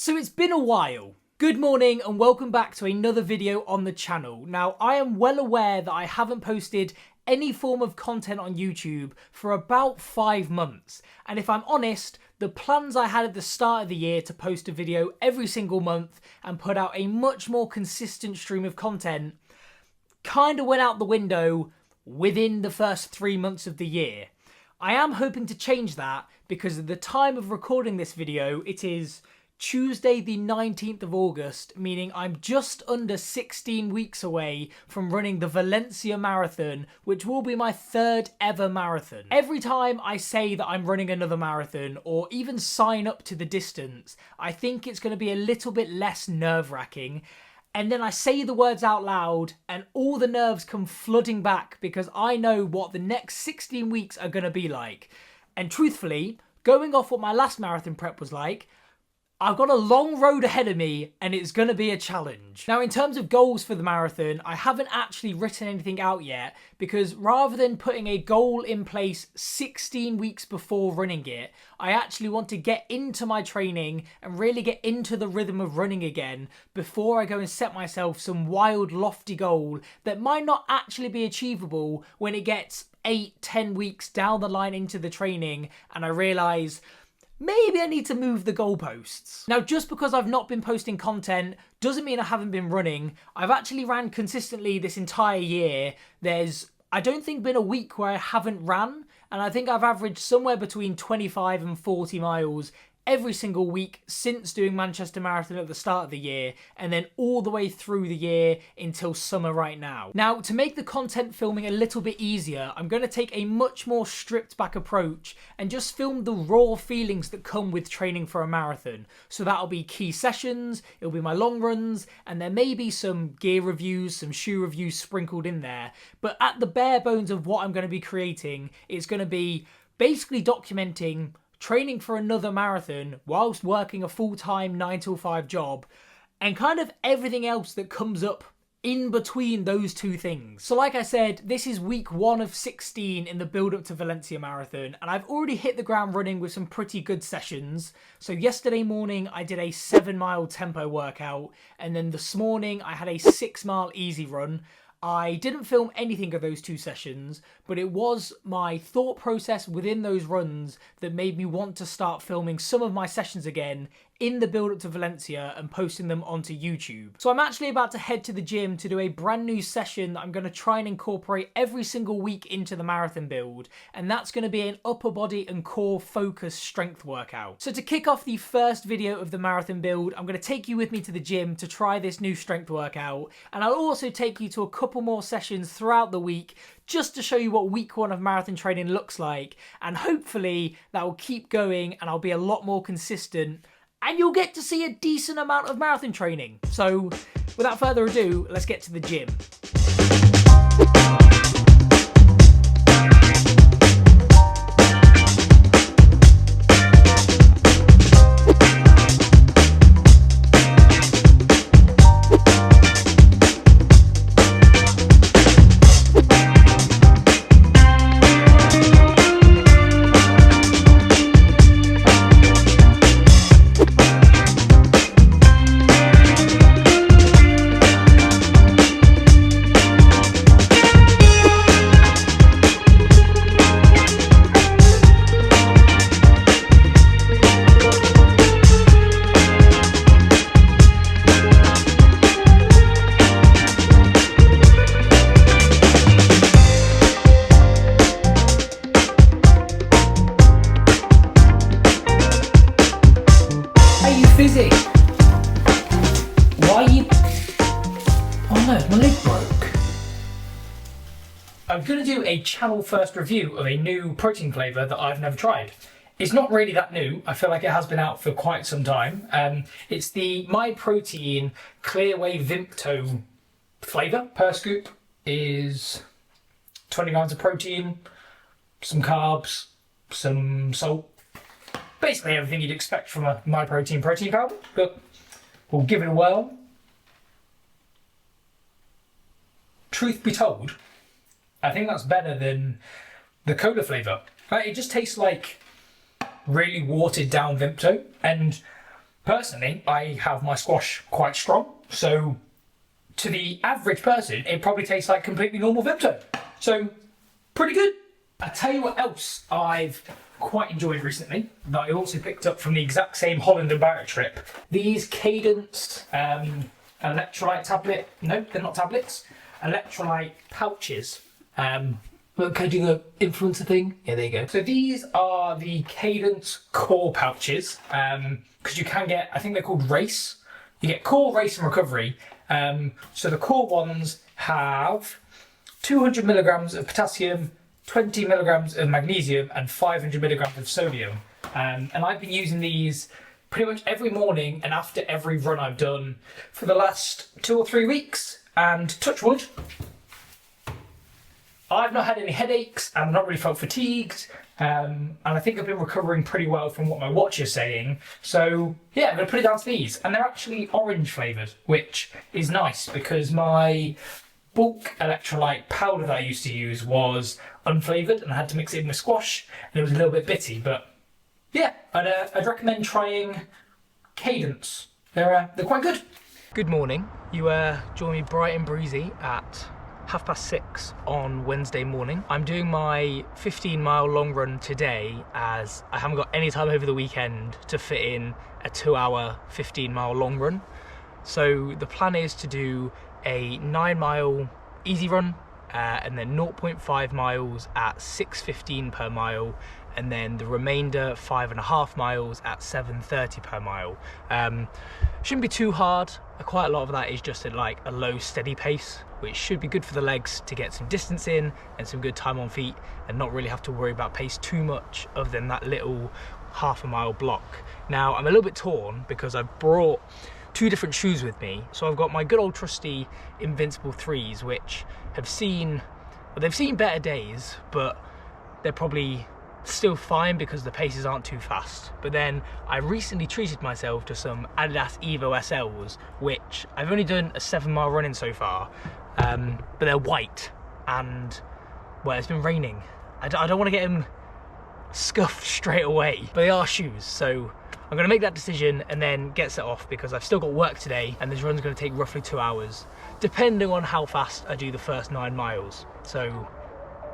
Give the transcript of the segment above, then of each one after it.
So it's been a while. Good morning and welcome back to another video on the channel. Now, I am well aware that I haven't posted any form of content on YouTube for about 5 months. And if I'm honest, the plans I had at the start of the year to post a video every single month and put out a much more consistent stream of content kind of went out the window within the first 3 months of the year. I am hoping to change that because at the time of recording this video, it is Tuesday the 19th of August, meaning I'm just under 16 weeks away from running the Valencia marathon, which will be my 3rd ever marathon. Every time I say that I'm running another marathon or even sign up to the distance, I think it's going to be a little bit less nerve-wracking. And then I say the words out loud and all the nerves come flooding back because I know what the next 16 weeks are going to be like. And truthfully, going off what my last marathon prep was like, I've got a long road ahead of me and it's going to be a challenge. Now, in terms of goals for the marathon, I haven't actually written anything out yet because rather than putting a goal in place 16 weeks before running it, I actually want to get into my training and really get into the rhythm of running again before I go and set myself some wild, lofty goal that might not actually be achievable when it gets 8-10 weeks down the line into the training and I realise maybe I need to move the goalposts. Now, just because I've not been posting content doesn't mean I haven't been running. I've actually ran consistently this entire year. There's, I don't think, been a week where I haven't ran, and I think I've averaged somewhere between 25 and 40 miles every single week since doing Manchester Marathon at the start of the year and then all the way through the year until summer right now. Now, to make the content filming a little bit easier, I'm going to take a much more stripped back approach and just film the raw feelings that come with training for a marathon. So that'll be key sessions, it'll be my long runs, and there may be some gear reviews, some shoe reviews sprinkled in there. But at the bare bones of what I'm going to be creating, it's going to be basically documenting training for another marathon whilst working a full-time 9 till 5 job and kind of everything else that comes up in between those two things. So like I said, this is week 1 of 16 in the build-up to Valencia Marathon and I've already hit the ground running with some pretty good sessions. So yesterday morning I did a 7-mile tempo workout and then this morning I had a 6-mile easy run. I didn't film anything of those 2 sessions, but it was my thought process within those runs that made me want to start filming some of my sessions again in the build-up to Valencia and posting them onto YouTube. So I'm actually about to head to the gym to do a brand new session that I'm going to try and incorporate every single week into the marathon build, and that's going to be an upper body and core focused strength workout. So to kick off the first video of the marathon build, I'm going to take you with me to the gym to try this new strength workout, and I'll also take you to a couple more sessions throughout the week just to show you what week 1 of marathon training looks like, and hopefully that will keep going and I'll be a lot more consistent and you'll get to see a decent amount of marathon training. So without further ado, let's get to the gym. Busy. Why are you... Oh no, my leg broke. I'm going to do a channel first review of a new protein flavour that I've never tried. It's not really that new. I feel like it has been out for quite some time. It's the My Protein Clear Whey Vimto flavour. Per scoop is 20 grams of protein, some carbs, some salt. Basically everything you'd expect from a My Protein protein powder, but we'll give it a whirl. Truth be told, I think that's better than the cola flavour. It just tastes like really watered down Vimto, and Personally, I have my squash quite strong, so to the average person, it probably tastes like completely normal Vimto. So, pretty good. I tell you what else I've quite enjoyed recently, that I also picked up from the exact same Holland and Barrett trip. These Cadence electrolyte tablet, no, they're not tablets, electrolyte pouches. Look, can I do the influencer thing? Yeah, there you go. So these are the Cadence core pouches, because you can get, I think they're called Race. You get core, Race and recovery. So the core ones have 200 milligrams of potassium, 20 milligrams of magnesium and 500 milligrams of sodium. And I've been using these pretty much every morning and after every run I've done for the last 2 or 3 weeks. And touch wood, I've not had any headaches, I've not really felt fatigued, and I think I've been recovering pretty well from what my watch is saying. So yeah, I'm going to put it down to these. And they're actually orange flavoured, which is nice because my bulk electrolyte powder that I used to use was unflavoured and I had to mix it in with squash and it was a little bit bitty. But yeah, I'd recommend trying Cadence. They're quite good. Good morning. You join me bright and breezy at 6:30 on Wednesday morning. I'm doing my 15-mile long run today as I haven't got any time over the weekend to fit in a 2-hour 15-mile long run. So the plan is to do a 9-mile easy run and then 0.5 miles at 6:15 per mile, and then the remainder 5.5 miles at 7:30 per mile. Shouldn't be too hard. Quite a lot of that is just at like a low steady pace, which should be good for the legs to get some distance in and some good time on feet and not really have to worry about pace too much other than that little half a mile block. Now I'm a little bit torn because I've brought 2 different shoes with me. So I've got my good old trusty Invincible 3s, which have seen, well, they've seen better days, but they're probably still fine because the paces aren't too fast. But then I recently treated myself to some Adidas Evo SLs, which I've only done a 7-mile run in so far, but they're white and, well, it's been raining. I don't want to get them scuffed straight away, but they are shoes, so I'm going to make that decision and then get set off because I've still got work today and this run's going to take roughly 2 hours, depending on how fast I do the first 9 miles. So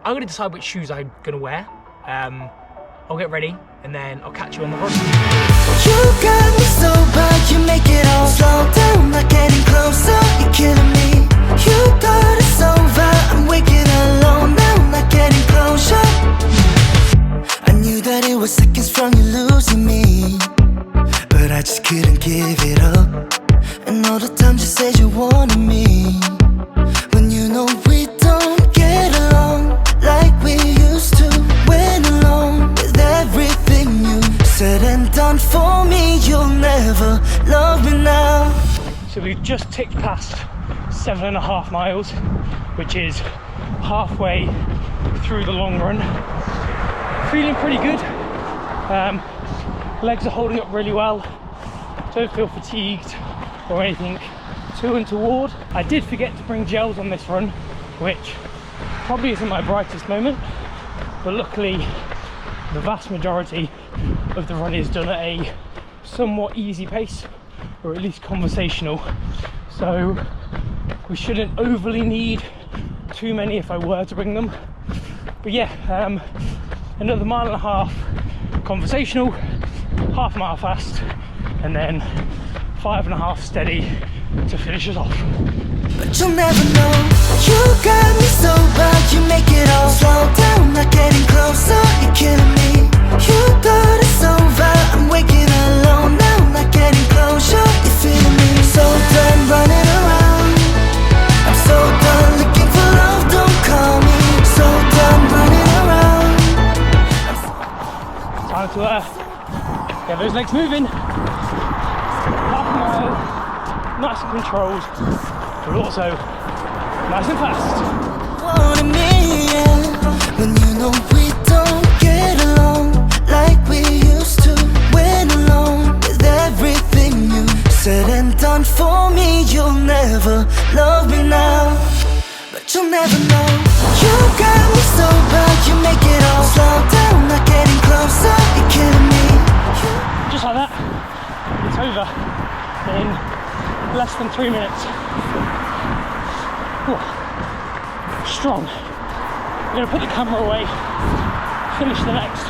I'm going to decide which shoes I'm going to wear. I'll get ready and then I'll catch you on the run. You got me so bad, you make it all slow down, like getting closer, you're killing me. You got it so bad, I'm waking alone now, like getting closer. I knew that it was seconds from you losing me, but I just couldn't give it up. And all the times you said you wanted me, when you know we don't get along like we used to. Went along with everything you said and done for me. You'll never love me now. So we've just ticked past 7.5 miles, which is halfway through the long run. Feeling pretty good. Legs are holding up really well. Don't feel fatigued or anything too untoward. I did forget to bring gels on this run, which probably isn't my brightest moment, but luckily the vast majority of the run is done at a somewhat easy pace, or at least conversational, so we shouldn't overly need too many if I were to bring them. But yeah, another 1.5 miles conversational, half mile fast, and then 5.5 steady to finish us off. But you'll never know. You got me so bad, you make it all slow down, like getting closer, you're killing me. You got it so bad, I'm waking alone now, like getting closer, you're feeling me. So done running around, I'm so done looking for love, don't call me. So done running around. Time to get those legs moving. Half a mile, nice and controlled, but also nice and fast. Wanted me, yeah. When you know we don't get along like we used to. Went along with everything you said and done for me. You'll never love me now, but you'll never know. You got me so bad, you make it all slow down, like getting closer, you're killing me. Just like that. over in less than 3 minutes. Whew. Strong. I'm going to put the camera away, finish the next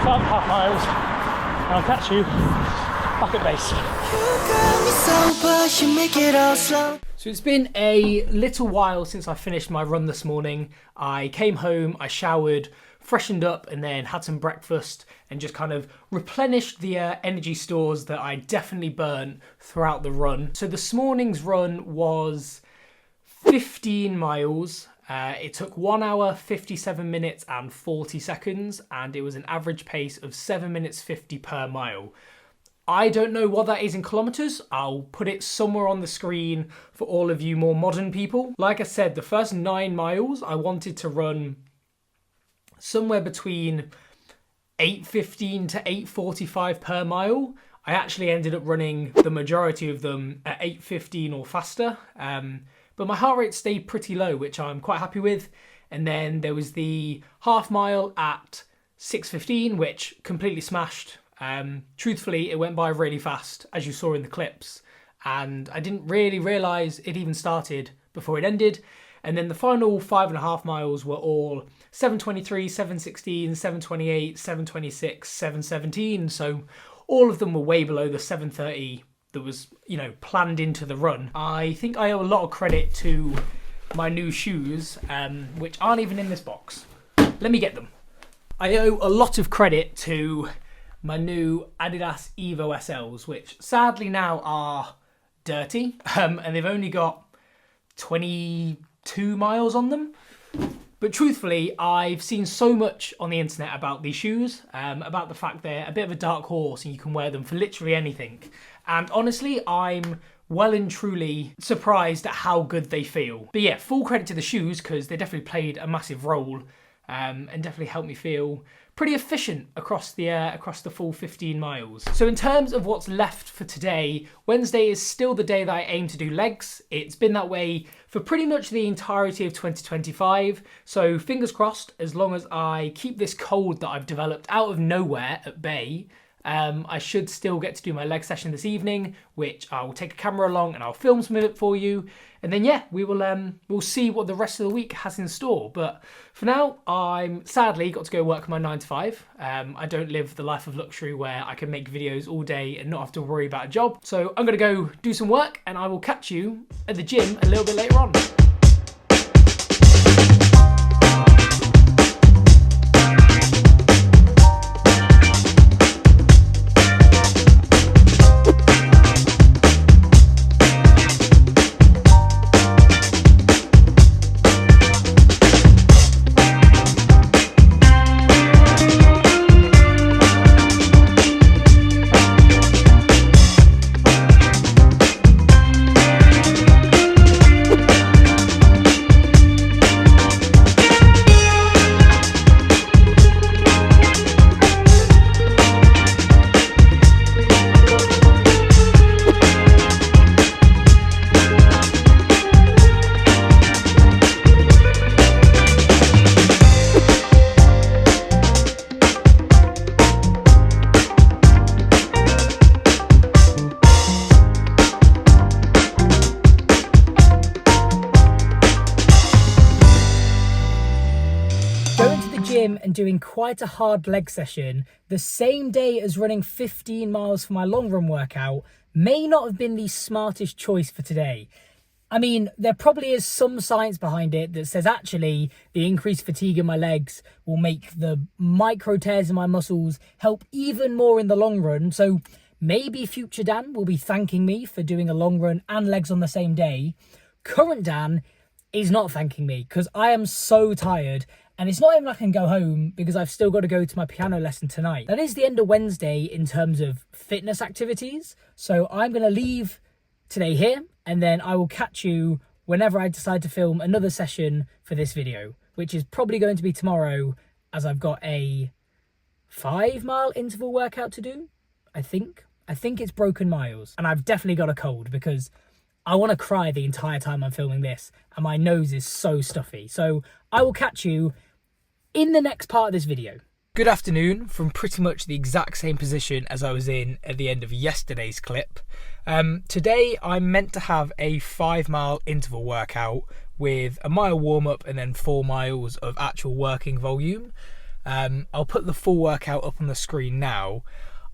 5.5 miles, and I'll catch you back at base. So it's been a little while since I finished my run this morning. I came home, I showered, freshened up, and then had some breakfast and just kind of replenished the energy stores that I definitely burnt throughout the run. So this morning's run was 15 miles. It took 1 hour, 57 minutes and 40 seconds, and it was an average pace of 7 minutes 50 per mile. I don't know what that is in kilometers. I'll put it somewhere on the screen for all of you more modern people. Like I said, the first 9 miles, I wanted to run somewhere between 8:15 to 8:45 per mile. I actually ended up running the majority of them at 8:15 or faster. But my heart rate stayed pretty low, which I'm quite happy with. And then there was the half mile at 6:15, which completely smashed. Truthfully, it went by really fast, as you saw in the clips, and I didn't really realise it even started before it ended. And then the final 5.5 miles were all 7:23, 7:16, 7:28, 7:26, 7:17. So all of them were way below the 7:30 that was, planned into the run. I think I owe a lot of credit to my new shoes, which aren't even in this box. Let me get them. I owe a lot of credit to my new Adidas Evo SLs, which sadly now are dirty, and they've only got 22 miles on them. But truthfully, I've seen so much on the internet about these shoes, about the fact they're a bit of a dark horse and you can wear them for literally anything. And honestly, I'm well and truly surprised at how good they feel. But yeah, full credit to the shoes, because they definitely played a massive role, and definitely helped me feel pretty efficient across the full 15 miles. So in terms of what's left for today, Wednesday is still the day that I aim to do legs. It's been that way for pretty much the entirety of 2025. So fingers crossed, as long as I keep this cold that I've developed out of nowhere at bay, I should still get to do my leg session this evening, which I'll take a camera along and I'll film some of it for you. And then yeah, we'll see what the rest of the week has in store. But for now, I'm sadly got to go work my 9 to 5. I don't live the life of luxury where I can make videos all day and not have to worry about a job. So I'm gonna go do some work, and I will catch you at the gym a little bit later on. And doing quite a hard leg session the same day as running 15 miles for my long run workout may not have been the smartest choice for today. I mean, there probably is some science behind it that says actually the increased fatigue in my legs will make the micro tears in my muscles help even more in the long run. So maybe future Dan will be thanking me for doing a long run and legs on the same day. Current Dan is not thanking me because I am so tired. And it's not even like I can go home because I've still got to go to my piano lesson tonight. That is the end of Wednesday in terms of fitness activities. So I'm going to leave today here, and then I will catch you whenever I decide to film another session for this video, which is probably going to be tomorrow, as I've got a 5-mile interval workout to do, I think. I think it's broken miles. And I've definitely got a cold because I want to cry the entire time I'm filming this, and my nose is so stuffy. So I will catch you in the next part of this video. Good afternoon from pretty much the exact same position as I was in at the end of yesterday's clip. Today I'm meant to have a 5-mile interval workout with a mile warm-up and then 4 miles of actual working volume. I'll put the full workout up on the screen now.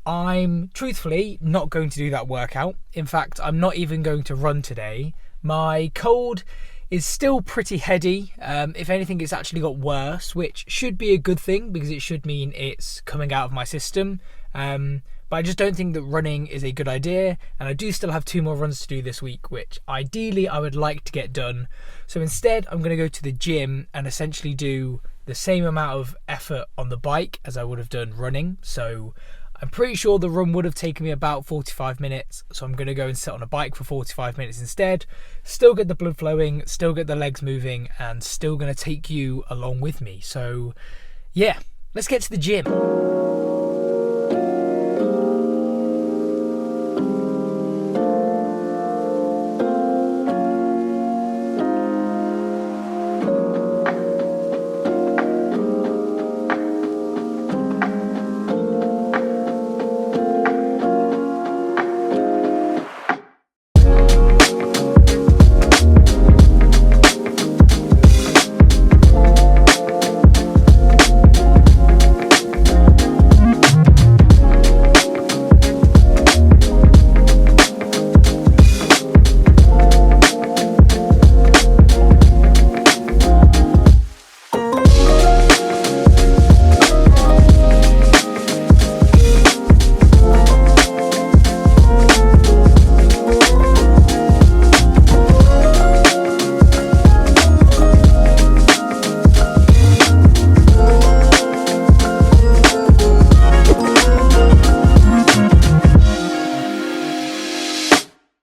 I'm truthfully not going to do that workout. In fact, I'm not even going to run today. My cold is still pretty heady. If anything, it's actually got worse, which should be a good thing because it should mean it's coming out of my system. But I just don't think that running is a good idea, and I do still have 2 more runs to do this week, which ideally I would like to get done. So instead, I'm going to go to the gym and essentially do the same amount of effort on the bike as I would have done running. So I'm pretty sure the run would have taken me about 45 minutes, so I'm going to go and sit on a bike for 45 minutes instead. Still get the blood flowing, still get the legs moving, and still going to take you along with me. So yeah, let's get to the gym.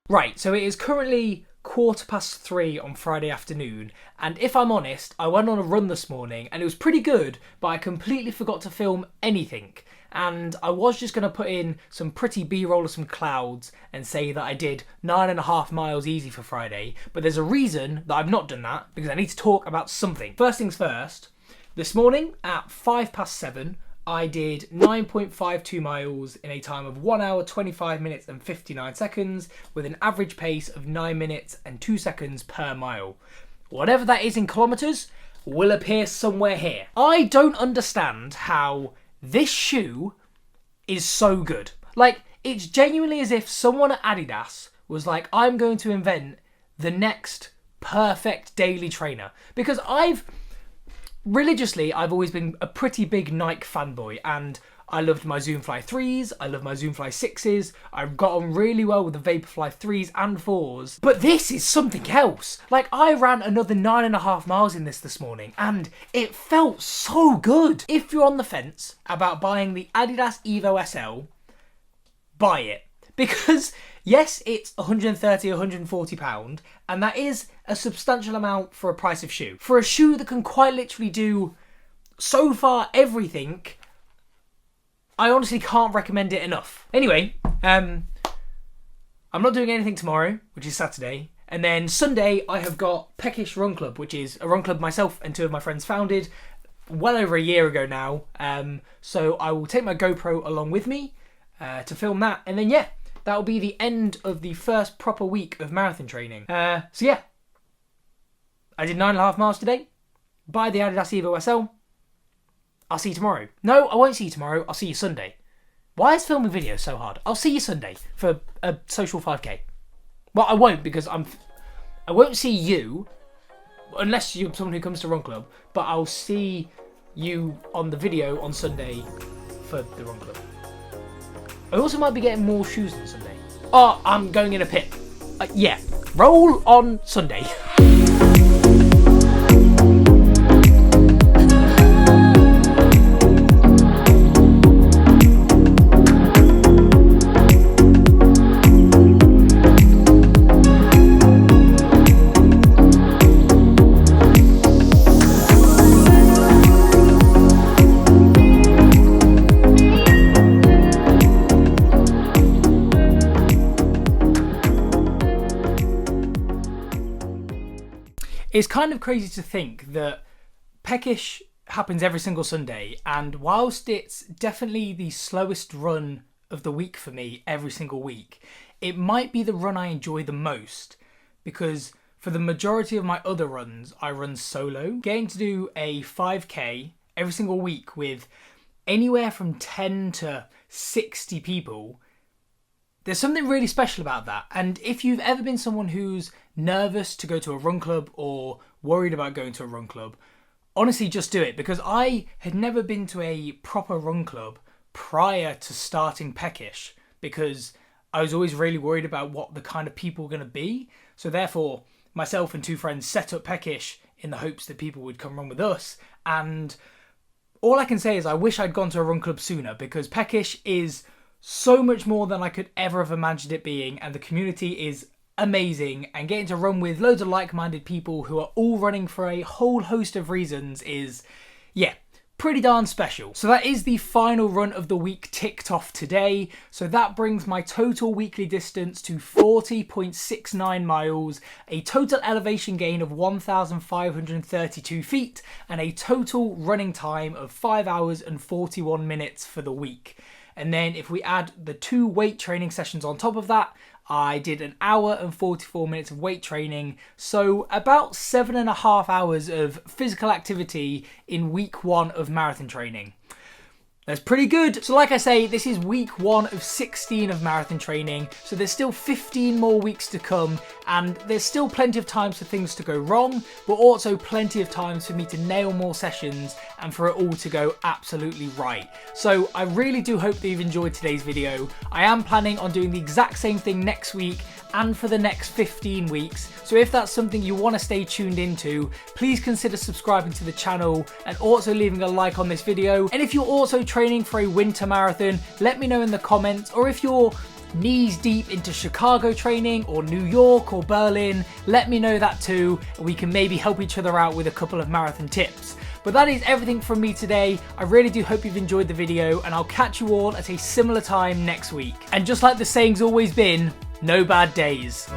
Right, so it is currently 3:15 on Friday afternoon, and if I'm honest, I went on a run this morning and it was pretty good, but I completely forgot to film anything. And I was just going to put in some pretty B-roll of some clouds and say that I did 9.5 miles easy for Friday, but there's a reason that I've not done that, because I need to talk about something. First things first, this morning at 7:05, I did 9.52 miles in a time of 1 hour, 25 minutes and 59 seconds with an average pace of 9 minutes and 2 seconds per mile. Whatever that is in kilometres will appear somewhere here. I don't understand how this shoe is so good. Like, it's genuinely as if someone at Adidas was like, I'm going to invent the next perfect daily trainer. Because religiously, I've always been a pretty big Nike fanboy, and I loved my Zoomfly 3s, I love my Zoomfly 6s, I've got on really well with the Vaporfly 3s and 4s, but this is something else. Like, I ran another 9.5 miles in this morning, and it felt so good. If you're on the fence about buying the Adidas Evo SL, buy it. Because yes, it's £130–140, and that is a substantial amount for a price of shoe. For a shoe that can quite literally do so far everything, I honestly can't recommend it enough. Anyway, I'm not doing anything tomorrow, which is Saturday, and then Sunday I have got Peckish Run Club, which is a run club myself and 2 of my friends founded well over a year ago now. So I will take my GoPro along with me to film that, and then yeah, that will be the end of the first proper week of marathon training. So yeah, I did 9.5 miles today. Buy the Adidas Evo SL. I'll see you tomorrow. No, I won't see you tomorrow. I'll see you Sunday. Why is filming videos so hard? I'll see you Sunday for a social 5k. Well, I won't, because I won't see you unless you're someone who comes to Run Club. But I'll see you on the video on Sunday for the Run Club. I also might be getting more shoes on Sunday. Oh, I'm going in a pit. Yeah, roll on Sunday. It's kind of crazy to think that Peckish happens every single Sunday, and whilst it's definitely the slowest run of the week for me every single week, it might be the run I enjoy the most, because for the majority of my other runs, I run solo. Getting to do a 5k every single week with anywhere from 10 to 60 people, there's something really special about that. And if you've ever been someone who's nervous to go to a run club or worried about going to a run club, honestly, just do it, because I had never been to a proper run club prior to starting Peckish, because I was always really worried about what the kind of people were going to be. So therefore, myself and two friends set up Peckish in the hopes that people would come run with us. And all I can say is I wish I'd gone to a run club sooner, because Peckish is so much more than I could ever have imagined it being, and the community is amazing, and getting to run with loads of like-minded people who are all running for a whole host of reasons is, yeah, pretty darn special. So that is the final run of the week ticked off today. So that brings my total weekly distance to 40.69 miles, a total elevation gain of 1,532 feet, and a total running time of 5 hours and 41 minutes for the week. And then if we add the 2 weight training sessions on top of that, I did an hour and 44 minutes of weight training, so about 7.5 hours of physical activity in week 1 of marathon training. That's pretty good. So like I say, this is week 1 of 16 of marathon training, so there's still 15 more weeks to come, and there's still plenty of times for things to go wrong, but also plenty of times for me to nail more sessions and for it all to go absolutely right. So I really do hope that you've enjoyed today's video. I am planning on doing the exact same thing next week and for the next 15 weeks. So if that's something you want to stay tuned into, please consider subscribing to the channel and also leaving a like on this video. And if you're also training for a winter marathon, let me know in the comments, or if you're knees deep into Chicago training or New York or Berlin, let me know that too, and we can maybe help each other out with a couple of marathon tips. But that is everything from me today. I really do hope you've enjoyed the video, and I'll catch you all at a similar time next week. And just like the saying's always been, no bad days.